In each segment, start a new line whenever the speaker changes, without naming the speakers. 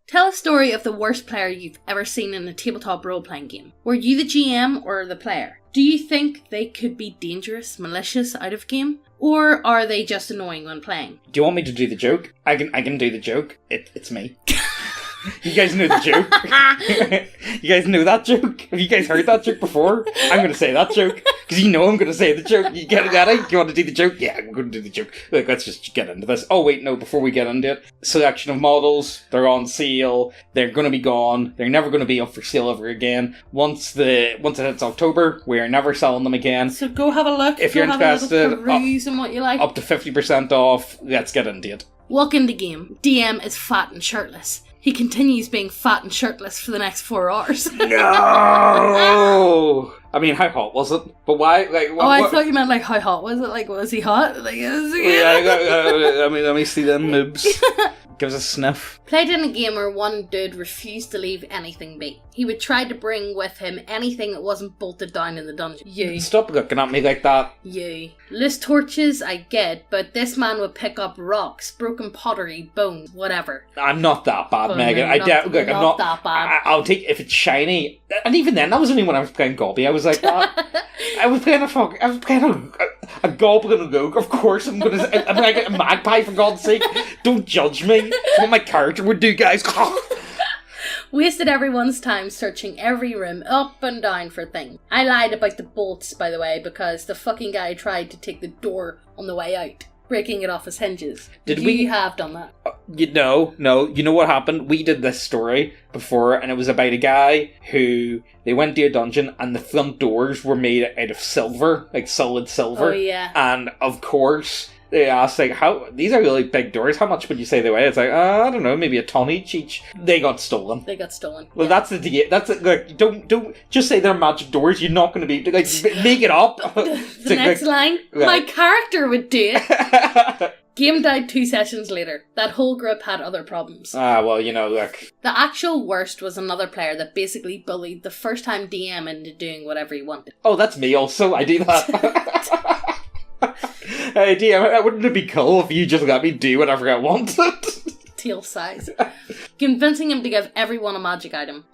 Tell a story of the worst player you've ever seen in a tabletop role-playing game. Were you the GM or the player? Do you think they could be dangerous, malicious out of game? Or are they just annoying when playing?
Do you want me to do the joke? I can do the joke. It's me. You guys know the joke? You guys know that joke? Have you guys heard that joke before? I'm going to say that joke. Because you know I'm going to say the joke. You get it? You want to do the joke? Yeah, I'm going to do the joke. Look, let's just get into this. Oh, wait, no, before we get into it. Selection of models. They're on sale. They're going to be gone. They're never going to be up for sale ever again. Once it hits October, we're never selling them again.
So go have a look.
If you're interested,
peruse and what you like.
Up to 50% off. Let's get into it.
Walk in the game. DM is fat and shirtless. He continues being fat and shirtless for the next 4 hours.
No! I mean, how hot was it? But why? Like,
I thought you meant like how hot was it? Like, was he hot? Like,
I mean, let me see them moobs. Give us a sniff.
Played in a game where one dude refused to leave anything be. He would try to bring with him anything that wasn't bolted down in the dungeon. You.
Stop looking at me like that.
You. Loose torches, I get, but this man would pick up rocks, broken pottery, bones, whatever.
I'm not that bad, Megan.
I'm not that bad.
I'll take if it's shiny. And even then, that was only when I was playing Gobby. I was like, I was playing a goblin rogue. Of course, I'm like a magpie, for God's sake. Don't judge me. That's what my character would do, guys.
Wasted everyone's time searching every room up and down for things. I lied about the bolts, by the way, because the fucking guy tried to take the door on the way out, breaking it off his hinges. Did we have done that?
No. You know what happened? We did this story before, and it was about a guy who, they went to a dungeon, and the front doors were made out of silver, like solid silver.
Oh, yeah.
And, of course, they asked, like, these are really big doors, how much would you say they weigh? It's like, I don't know, maybe a ton each. They got stolen.
yeah.
Well, that's like, don't just say they're magic doors, you're not going to be, like, make it up.
The next line, my character would do it. Game died 2 sessions later. That whole group had other problems.
Well, look.
The actual worst was another player that basically bullied the first time DM into doing whatever he wanted.
Oh, that's me also, I do that. Hey, DM, wouldn't it be cool if you just let me do whatever I wanted?
Tail size. Convincing him to give everyone a magic item.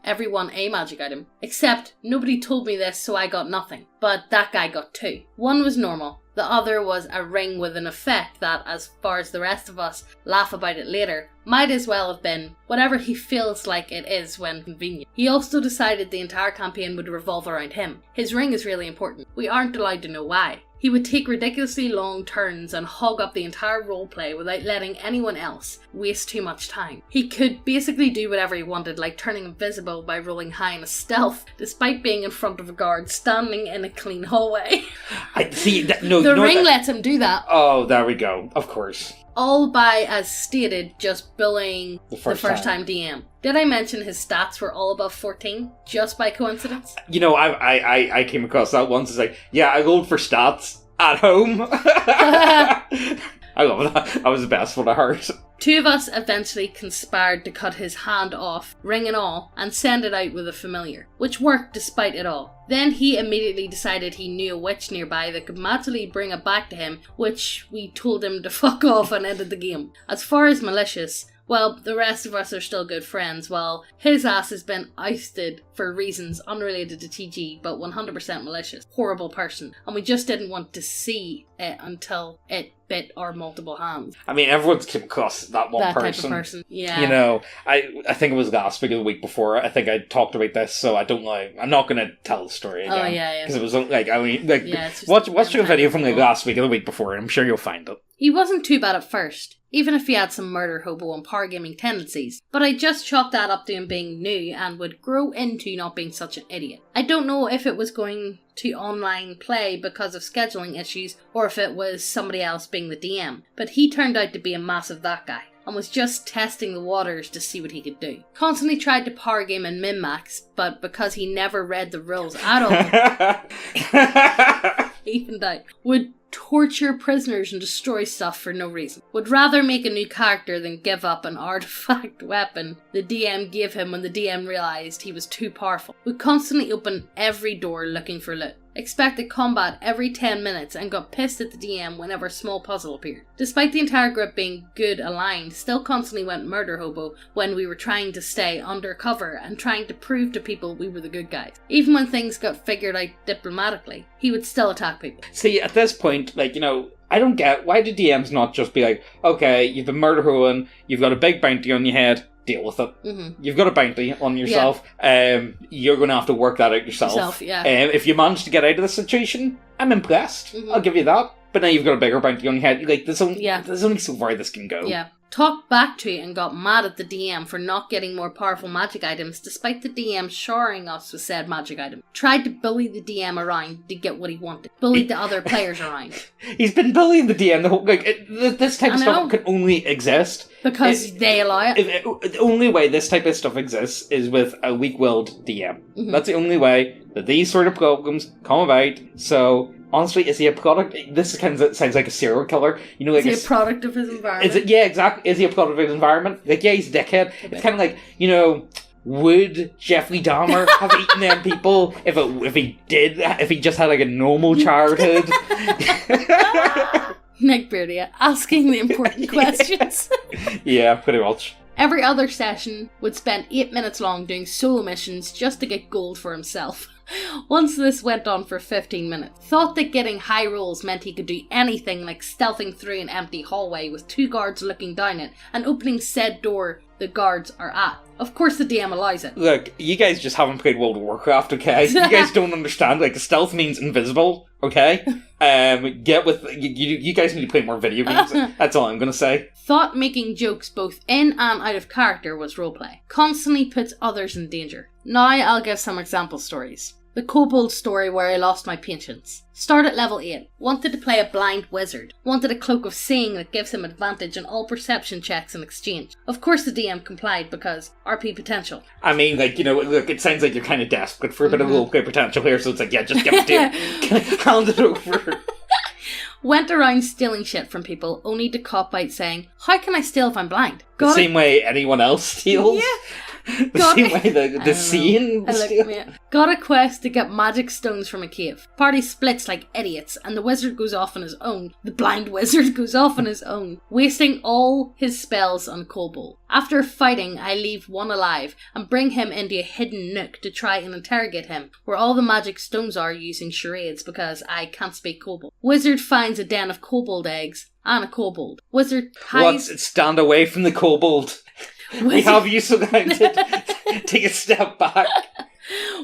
Except, nobody told me this, so I got nothing. But that guy got 2. One was normal. The other was a ring with an effect that, as far as the rest of us laugh about it later, might as well have been whatever he feels like it is when convenient. He also decided the entire campaign would revolve around him. His ring is really important. We aren't allowed to know why. He would take ridiculously long turns and hog up the entire roleplay without letting anyone else waste too much time. He could basically do whatever he wanted, like turning invisible by rolling high in a stealth, despite being in front of a guard standing in a clean hallway.
I see that. No,
the ring lets him do that.
Oh, there we go. Of course.
All by, as stated, just bullying the first time DM. Did I mention his stats were all above 14? Just by coincidence?
I came across that once. It's like, yeah, I rolled for stats at home. I love that. That was the best one I heard.
2 of us eventually conspired to cut his hand off, ring and all, and send it out with a familiar, which worked despite it all. Then he immediately decided he knew a witch nearby that could magically bring it back to him, which we told him to fuck off and ended the game. As far as malicious, well, the rest of us are still good friends, while his ass has been ousted for reasons unrelated to TG, but 100% malicious. Horrible person. And we just didn't want to see it until it bit our multiple hands.
I mean, everyone's come across that one person.
That type of person, yeah.
I think it was last week or the week before, I think I talked about this, so I don't know. I'm not going to tell the story again.
Oh, yeah.
Because it was watch the video from last week or the week before, and I'm sure you'll find it.
He wasn't too bad at first, even if he had some murder, hobo and power gaming tendencies, but I just chalked that up to him being new and would grow into not being such an idiot. I don't know if it was going to online play because of scheduling issues or if it was somebody else being the DM, but he turned out to be a massive that guy and was just testing the waters to see what he could do. Constantly tried to power game and min-max, but because he never read the rules at all, even died, would torture prisoners and destroy stuff for no reason. Would rather make a new character than give up an artifact weapon the DM gave him when the DM realised he was too powerful. Would constantly open every door looking for loot. expected combat every 10 minutes, and got pissed at the DM whenever a small puzzle appeared. Despite the entire group being good aligned, still constantly went murder hobo when we were trying to stay undercover and trying to prove to people we were the good guys. Even when things got figured out diplomatically, he would still attack people.
See, at this point, like, you know, I don't get, why do DMs not just be like, okay, you've been murder hoeing, you've got a big bounty on your head, deal with it.
Mm-hmm.
You've got a bounty on yourself. Yeah. You're going to have to work that out yourself. If you manage to get out of the situation, I'm impressed. Mm-hmm. I'll give you that. But now you've got a bigger bounty on your head. Like, there's only so far this can go.
Yeah. Talked back to and got mad at the DM for not getting more powerful magic items despite the DM showering us with said magic item. Tried to bully the DM around to get what he wanted. Bullied the other players around.
He's been bullying the DM the whole... this type of stuff can only exist...
Because they allow it.
The only way this type of stuff exists is with a weak-willed DM. Mm-hmm. That's the only way that these sort of problems come about. So... Honestly, is he a product? This kind of sounds like a serial killer. You know, like
is he a product of his environment?
Yeah, exactly. Is he a product of his environment? Like, yeah, he's a dickhead. It's kind of like, you know, would Jeffrey Dahmer have eaten them people if he just had like a normal childhood?
Neckbeardia, asking the important questions.
Yeah, pretty much.
Every other session would spend 8 minutes long doing solo missions just to get gold for himself. Once this went on for 15 minutes. Thought that getting high rolls meant he could do anything like stealthing through an empty hallway with 2 guards looking down it and opening said door the guards are at. Of course the DM allows it.
Look, you guys just haven't played World of Warcraft, okay? You guys don't understand, like, stealth means invisible, okay? Get with... You guys need to play more video games. That's all I'm gonna say.
Thought making jokes both in and out of character was roleplay. Constantly puts others in danger. Now I'll give some example stories. The kobold story where I lost my patience. Start at level 8. Wanted to play a blind wizard. Wanted a cloak of seeing that gives him advantage on all perception checks in exchange. Of course the DM complied because RP potential.
I mean, like, you know, look, it sounds like you're kind of desperate for a bit of roleplay potential here, so it's like, yeah, just give it to him. Hand it over.
Went around stealing shit from people, only to cop out saying, how can I steal if I'm blind?
The same way anyone else steals?
Yeah.
The same way the scene steals?
Got a quest to get magic stones from a cave. Party splits like idiots, and the wizard goes off on his own. The blind wizard goes off on his own, wasting all his spells on kobold. After fighting, I leave one alive and bring him into a hidden nook to try and interrogate him, where all the magic stones are using charades because I can't speak kobold. Wizard finds a den of kobold eggs and a kobold. Wizard ties...
What? Stand away from the kobold. We have you surrounded. Take a step back.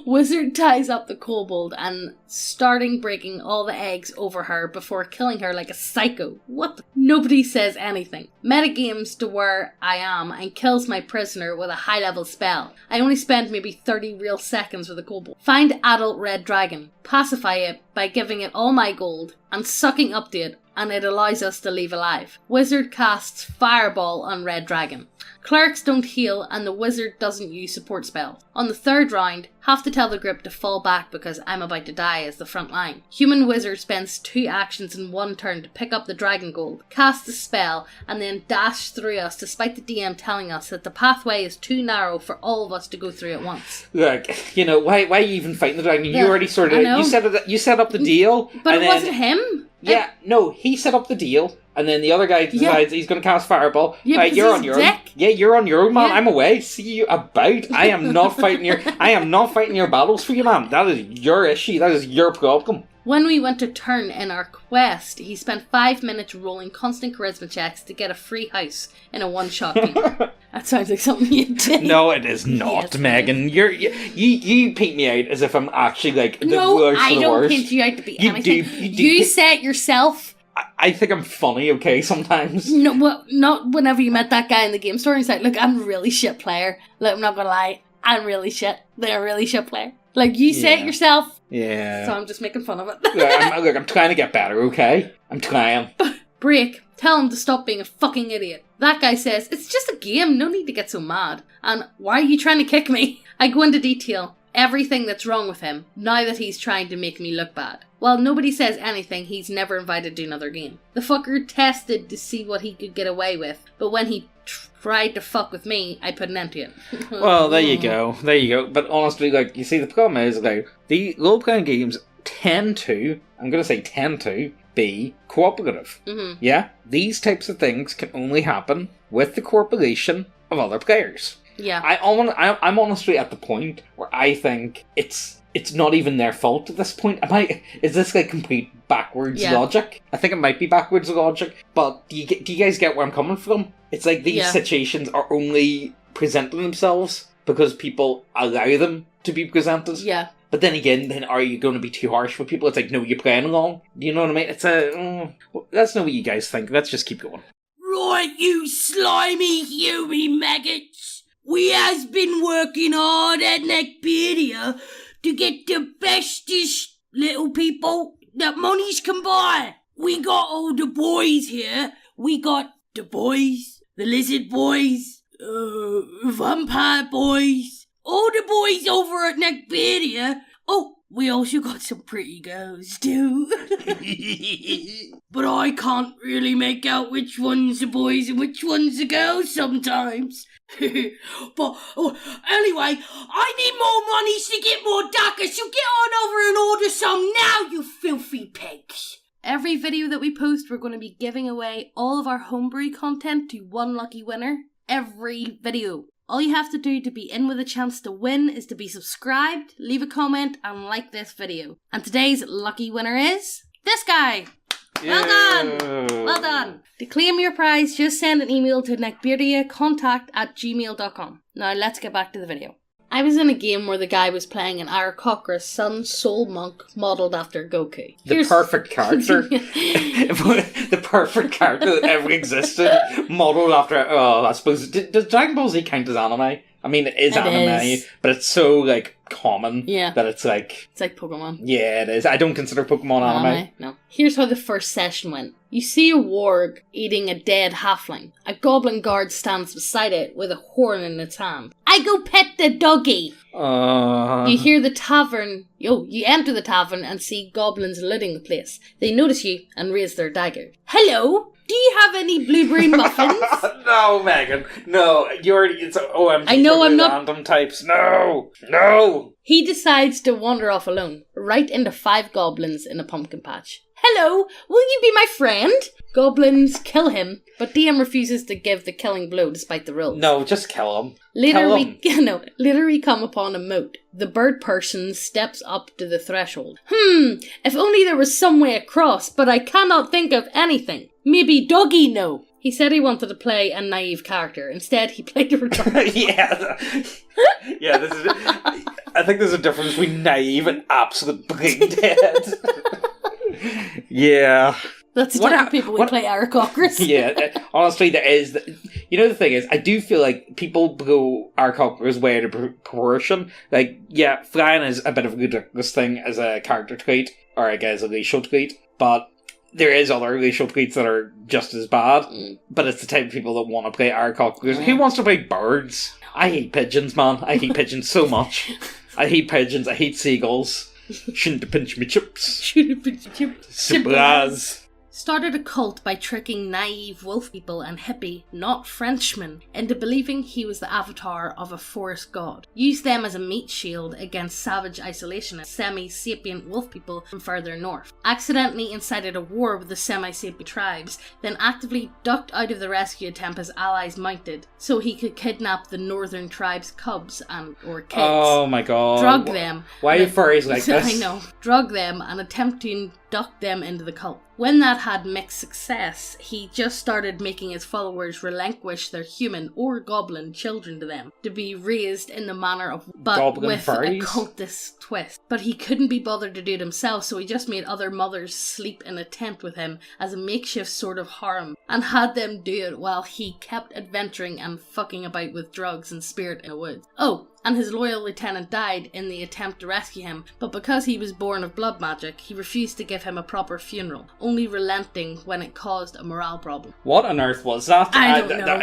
Wizard ties up the kobold and starting breaking all the eggs over her before killing her like a psycho. What? Nobody says anything. Metagames to where I am and kills my prisoner with a high level spell. I only spend maybe 30 real seconds with a kobold. Find adult red dragon. Pacify it by giving it all my gold and sucking up to it, and it allows us to leave alive. Wizard casts fireball on red dragon. Clerics don't heal and the wizard doesn't use support spells. On the 3rd round, have to tell the group to fall back because I'm about to die as the front line. Human wizard spends 2 actions in 1 turn to pick up the dragon gold, cast the spell, and then dash through us despite the DM telling us that the pathway is too narrow for all of us to go through at once.
Look, you know, why are you even fighting the dragon? You already sort of... You set up the deal.
But it wasn't him.
Yeah, no, he set up the deal. And then the other guy decides he's going to cast fireball.
Yeah,
you're on your own. Yeah, you're on your own, man. Yeah. I'm away. See you about. I am not fighting your battles for you, man. That is your issue. That is your problem.
When we went to turn in our quest, he spent 5 minutes rolling constant charisma checks to get a free house in a one-shot game. That sounds like something you did.
No, it is not, yes, Megan. You paint me out as if I'm actually like the worst of the worst.
No, I don't paint you out to be anything. You said yourself.
I think I'm funny, okay, sometimes.
No, well, not whenever you met that guy in the game store and he's like, look, I'm a really shit player. Look, I'm not gonna lie, I'm really shit. They're a really shit player. Like, you say it yourself.
Yeah.
So I'm just making fun of it.
Look, I'm trying to get better, okay? I'm trying.
Break. Tell him to stop being a fucking idiot. That guy says, it's just a game, no need to get so mad. And why are you trying to kick me? I go into detail. Everything that's wrong with him, now that he's trying to make me look bad. While nobody says anything, he's never invited to another game. The fucker tested to see what he could get away with, but when he tried to fuck with me, I put an end to it.
Well, there you go. But honestly, like, you see, the problem is, like, the role-playing games tend to, I'm going to say tend to, be cooperative.
Mm-hmm.
Yeah? These types of things can only happen with the cooperation of other players.
Yeah.
I'm honestly at the point where I think it's not even their fault at this point. Is this like complete backwards logic? I think it might be backwards logic, but do you guys get where I'm coming from? It's like these situations are only presenting themselves because people allow them to be presented.
Yeah.
But then again, are you going to be too harsh with people? It's like, no, you're playing along. You know what I mean? It's let's know what you guys think. Let's just keep going.
Right, you slimy human maggots. We has been working hard at Neckbeardia to get the bestest little people that monies can buy. We got all the boys here. We got the boys, the lizard boys, vampire boys, all the boys over at Neckbeardia. Oh, we also got some pretty girls too. But I can't really make out which one's the boys and which one's the girls sometimes. But anyway, I need more monies to get more daggers, so get on over and order some now, you filthy pigs.
Every video that we post, we're going to be giving away all of our homebrew content to one lucky winner. Every video. All you have to do to be in with a chance to win is to be subscribed, leave a comment, and like this video. And today's lucky winner is this guy. Well done! Well done! To claim your prize, just send an email to neckbeardiacontact@gmail.com. Now let's get back to the video. I was in a game where the guy was playing an ChArCtEr Sun Soul Monk modelled after Goku.
The perfect character. The perfect character that ever existed, modelled after, I suppose, does Dragon Ball Z count as anime? I mean, it is anime, but it's so, like, common that it's like...
It's like Pokemon.
Yeah, it is. I don't consider Pokemon anime.
No. Here's how the first session went. You see a warg eating a dead halfling. A goblin guard stands beside it with a horn in its hand. I go pet the doggy! You hear the tavern... you enter the tavern and see goblins looting the place. They notice you and raise their dagger. Hello? Do you have any blueberry muffins?
No, Megan. No, it's OMG.
I know I'm not...
random types. No!
He decides to wander off alone, right into 5 goblins in a pumpkin patch. Hello, will you be my friend? Goblins kill him, but DM refuses to give the killing blow despite the rules.
No, just kill him.
Later we come upon a moat. The bird person steps up to the threshold. If only there was some way across, but I cannot think of anything. Maybe Doggy no. He said he wanted to play a naive character. Instead, he played a retarded.
Yeah, this is... I think there's a difference between naive and absolute brain dead. Yeah.
That's the type of people we play ChArCtErs.
Yeah, honestly, there is... You know, the thing is, I do feel like people blow ChArCtErs way out of proportion. Like, yeah, flying is a bit of a ridiculous thing as a character trait, or I guess a racial trait, but there is other racial traits that are just as bad, but it's the type of people that want to play ChArCtErs. Who wants to play birds? I hate pigeons, man. I hate pigeons so much. I hate pigeons. I hate seagulls. Shouldn't have pinched me chips.
Shouldn't have pinched me chips.
Simple as.
Started a cult by tricking naive wolf people and hippie, not Frenchmen, into believing he was the avatar of a forest god. Used them as a meat shield against savage isolationist, semi-sapient wolf people from further north. Accidentally incited a war with the semi-sapient tribes, then actively ducked out of the rescue attempt his allies mounted, so he could kidnap the northern tribes' cubs or kids.
Oh my god.
Drug them.
Why are you furries like this?
I know. Drug them and attempt to induct them into the cult. When that had mixed success, he just started making his followers relinquish their human or goblin children to them, to be raised in the manner of
goblin
with
furries?
a cultist twist. But he couldn't be bothered to do it himself, so he just made other mothers sleep in a tent with him as a makeshift sort of harem, and had them do it while he kept adventuring and fucking about with drugs and spirit in the woods. Oh, and his loyal lieutenant died in the attempt to rescue him, but because he was born of blood magic, he refused to give him a proper funeral, only relenting when it caused a morale problem.
What on earth was that?
I don't know.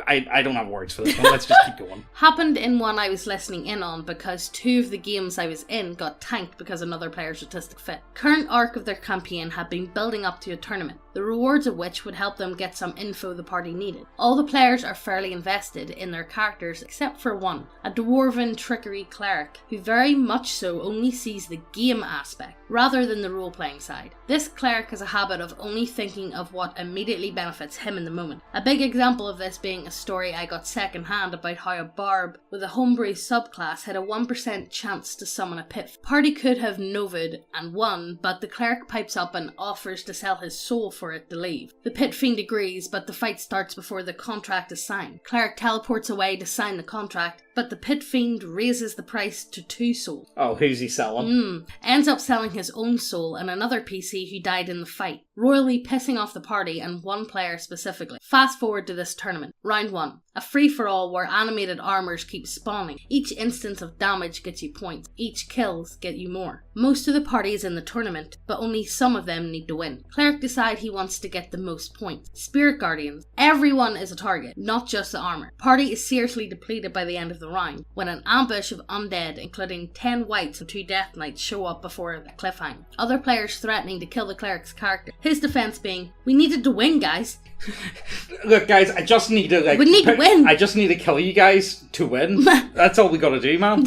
I don't have words for this one. Let's just keep going.
Happened in one I was listening in on because 2 of the games I was in got tanked because another player's autistic fit. Current arc of their campaign had been building up to a tournament, the rewards of which would help them get some info the party needed. All the players are fairly invested in their characters players, except for one, a dwarven trickery cleric, who very much so only sees the game aspect, rather than the role-playing side. This cleric has a habit of only thinking of what immediately benefits him in the moment. A big example of this being a story I got second-hand about how a barb with a homebrew subclass had a 1% chance to summon a pit. Party could have novid and won, but the cleric pipes up and offers to sell his soul for it to leave. The pit fiend agrees, but the fight starts before the contract is signed. Cleric teleports away to sign the contract, but the pit fiend raises the price to 2 souls.
Oh, who's he selling?
Ends up selling his own soul and another PC who died in the fight, royally pissing off the party and one player specifically. Fast forward to this tournament. Round 1. A free-for-all where animated armors keep spawning. Each instance of damage gets you points. Each kills get you more. Most of the party is in the tournament, but only some of them need to win. Cleric decide he wants to get the most points. Spirit Guardians. Everyone is a target, not just the armor. Party is seriously depleted by the end of the round, when an ambush of undead, including 10 whites and 2 death knights, show up before a cliffhanger. Other players threatening to kill the cleric's character. His defense being, we needed to win, guys.
Look, guys, I just need to
we need to win.
I just need to kill you guys to win. That's all we gotta do, man.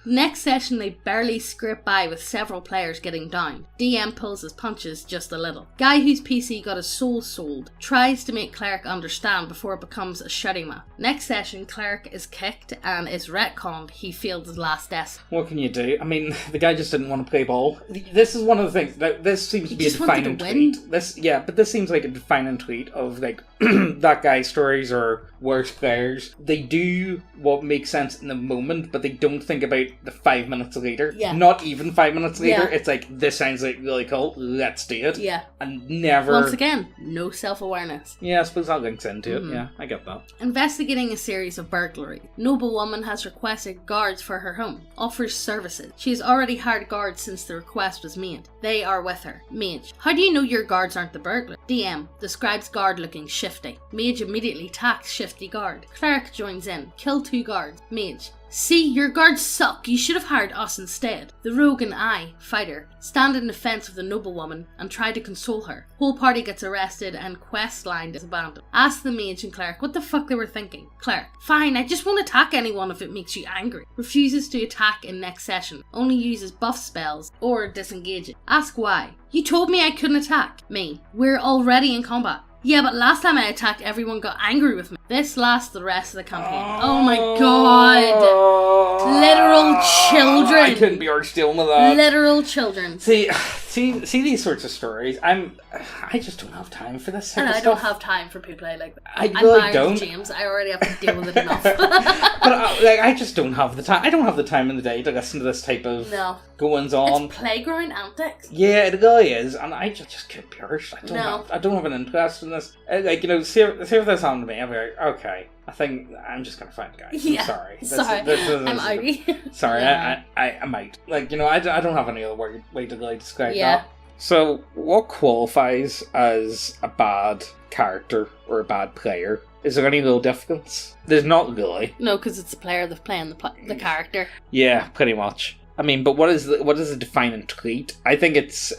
Next session, they barely scrape by with several players getting down. DM pulls his punches just a little. Guy whose PC got his soul sold tries to make cleric understand before it becomes a shouting match. Next session, cleric is kicked and is retconned. He failed his last death.
What can you do? I mean, the guy just didn't want to play ball. This is one of the things that this seems to be a defining tweet. But this seems like a defining tweet of like that guy's stories or worse players. They do what makes sense in the moment, but they don't think about the 5 minutes later.
Yeah.
Not even 5 minutes later.
Yeah.
It's like, this sounds like really cool. Let's do it.
Yeah.
And never.
Once again, no self-awareness.
Yeah, I suppose that links into it. Yeah, I get that.
Investigating a series of burglaries. Noblewoman has requested guards for her home. Offers services. She has already hired guards since the request was made. They are with her. Mage. How do you know your guards aren't the burglar? DM. Describes guard looking shifty. Mage immediately attacks shifty guard. Cleric joins in. Kill 2 guards. Mage. See, your guards suck. You should have hired us instead. The rogue and I, fighter, stand in defense of the noblewoman and try to console her. Whole party gets arrested and quest line is abandoned. Ask the mage and cleric what the fuck they were thinking. Cleric. Fine, I just won't attack anyone if it makes you angry. Refuses to attack in next session. Only uses buff spells or disengage it. Ask why. You told me I couldn't attack. Me. We're already in combat. Yeah, but last time I attacked, everyone got angry with me. This lasts the rest of the campaign. Oh my god. Literal children.
I couldn't be arsed dealing with that.
Literal children.
See these sorts of stories. I just don't have time for this.
And I don't have time for people like that.
I really don't.
James, I already have to deal with it enough.
But I just don't have the time. I don't have the time in the day to listen to this type of goings on.
It's playground antics.
Yeah, it really is, and I just can't be arsed. I don't have an interest in this. See if this happened to me, I'll be like, okay, I think I'm just gonna fight guys.
Yeah.
I'm sorry.
I'm outie.
Sorry, yeah. I might. I don't have any other way to really describe that. So, what qualifies as a bad character or a bad player? Is there any real difference? There's not really.
No, because it's the player that's playing the character.
Yeah, pretty much. I mean, but what is the defining trait? I think it's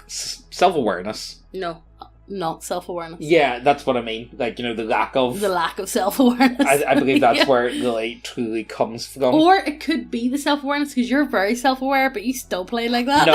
self-awareness.
No. Not self-awareness.
Yeah, that's what I mean. Like, the lack of...
The lack of self-awareness.
I believe that's where it really, truly comes from.
Or it could be the self-awareness, because you're very self-aware, but you still play like that.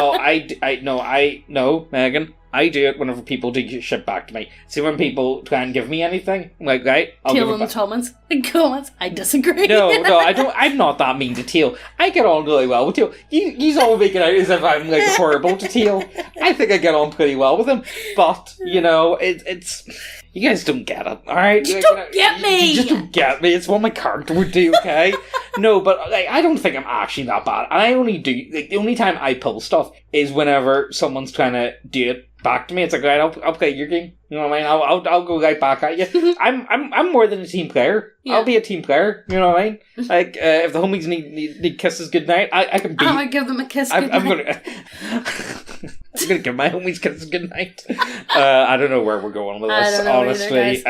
No, Megan. I do it whenever people do shit back to me. See, when people try and give me anything, I'm like, right, I'll give it back.
Comments. I disagree.
No, I don't. I'm not that mean to Teal. I get on really well with Teal. You all make it out as if I'm like horrible to Teal. I think I get on pretty well with him. But it's you guys don't get it, all right?
You don't get me.
You just don't get me. It's what my character would do, okay? No, but I don't think I'm actually that bad. And I only do the only time I pull stuff is whenever someone's trying to do it back to me. It's like, right, I'll play your game. You know what I mean? I'll go right back at you. I'm more than a team player. Yeah. I'll be a team player. You know what I mean? Like if the homies need kisses goodnight, I can be.
I'm gonna give them a kiss goodnight.
I'm gonna give my homies kisses goodnight. I don't know where we're going with this, honestly.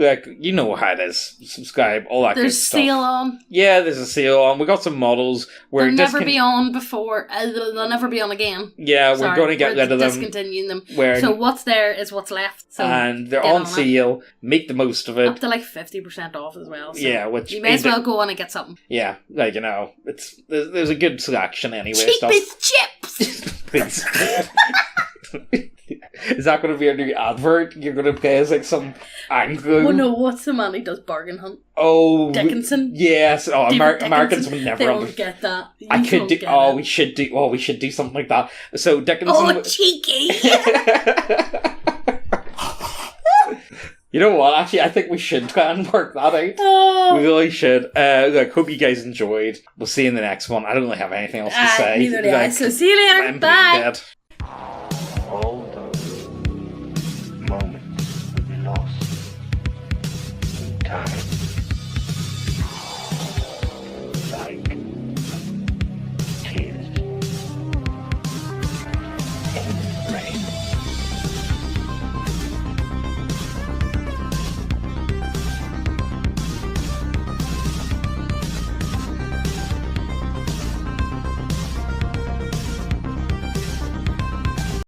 Like, you know how it is. Subscribe, all that
There's
good stuff.
sale on.
Yeah, there's a sale on. We got some models where
They'll never be on before. They'll never be on again.
Yeah,
Sorry,
we're going to get rid of them.
Discontinuing them.
Where
So what's there is what's left. So
and they're
get
on
it.
sale. Make the most of
Up
it.
to like 50% off as well. So
Yeah, which
you may as well go on and get something.
Yeah, like, you know, there's a good selection anyway. Stuff.
Cheapest chips!
Please. Is that going to be a new advert? You're going to play as like some Anglo?
Oh no, what's the man who does bargain hunt?
Oh,
Dickinson?
Yes. Oh,
David
Americans
Dickinson.
would never
They
understand.
won't get that. You
I could
won't
do.
get
Oh,
it.
we should do. Oh, we should do something like that. So Dickinson.
Oh, cheeky!
You know what? Actually, I think we should try and work that out.
Oh.
We really should. Look, hope you guys enjoyed. We'll see you in the next one. I don't really have anything else to say.
Neither do I. So see you later.
I'm
Bye.
dead.